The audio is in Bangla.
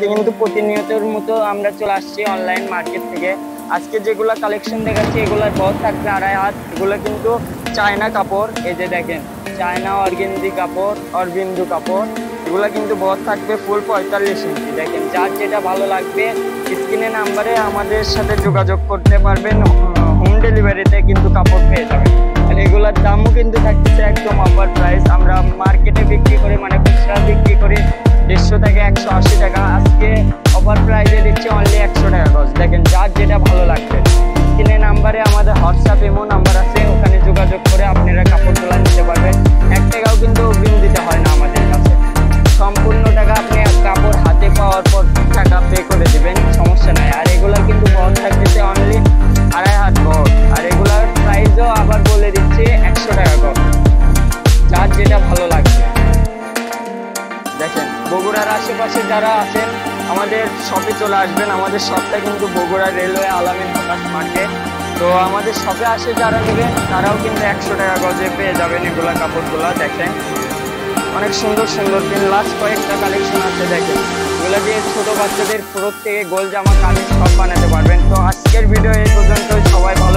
আজকে কিন্তু প্রতিনিয়তের মতো আমরা চলে আসছি অনলাইন মার্কেট থেকে। আজকে যেগুলো কালেকশন দেখাচ্ছি এগুলোর বহর থাকবে 2.5 হাত। এগুলো কিন্তু চায়না কাপড়, এই যে দেখেন চায়না অর্গেন্ডি কাপড়, অরবিন্দু কাপড়। এগুলো কিন্তু বহর থাকবে ফুল 45 ইঞ্চি। দেখেন যার যেটা ভালো লাগবে স্ক্রিনে নাম্বারে আমাদের সাথে যোগাযোগ করতে পারবেন। হোম ডেলিভারিতে কিন্তু কাপড় পেয়ে যাবেন। আর এগুলোর দামও কিন্তু থাকতেছে একদম অফার প্রাইস। আমরা মার্কেটে বিক্রি করে মানে খুচরা বিক্রি করে 150 থেকে 180 টাকা, আজকে অফার প্রাইসে দিচ্ছি অনলি 100 টাকা গজ। দেখেন যার যেটা ভালো লাগবে স্ক্রিনে নাম্বারে আমাদের হোয়াটসঅ্যাপ ইমো নাম্বার আছে, ওখানে যোগাযোগ করে আপনারা কাপড়গুলো নিতে পারবেন। 1 টাকাও কিন্তু অগ্রিম দিতে হয় না আমাদের কাছে, সম্পূর্ণ টাকা আপনি কাপড় হাতে পাওয়ার পর টাকা পে করে দেবেন, সমস্যা নাই। আর এগুলা কিন্তু বহর থাকতেছে অনলি 2.5 হাত বহর। আর এগুলার প্রাইসও আবার বলে দিচ্ছি 100 টাকা গজ, যার যেটা ভালো লাগবে। দেখেন বগুড়ার আশেপাশে যারা আছেন আমাদের শপে চলে আসবেন। আমাদের শপটা কিন্তু বগুড়া রেলওয়ে আলামিন হকার্স মার্কেট। তো আমাদের শপে আসে যারা নেবেন তারাও কিন্তু 100 টাকা গজে পেয়ে যাবেন এগুলা কাপড়গুলা। দেখেন অনেক সুন্দর সুন্দর লাস্ট কয়েকটা কালেকশন আছে। দেখেন এগুলো দিয়ে ছোট বাচ্চাদের ফ্রক থেকে গোল জামা কামিজ সব বানাতে পারবেন। তো আজকের ভিডিও এই পর্যন্ত, সবাই ভালো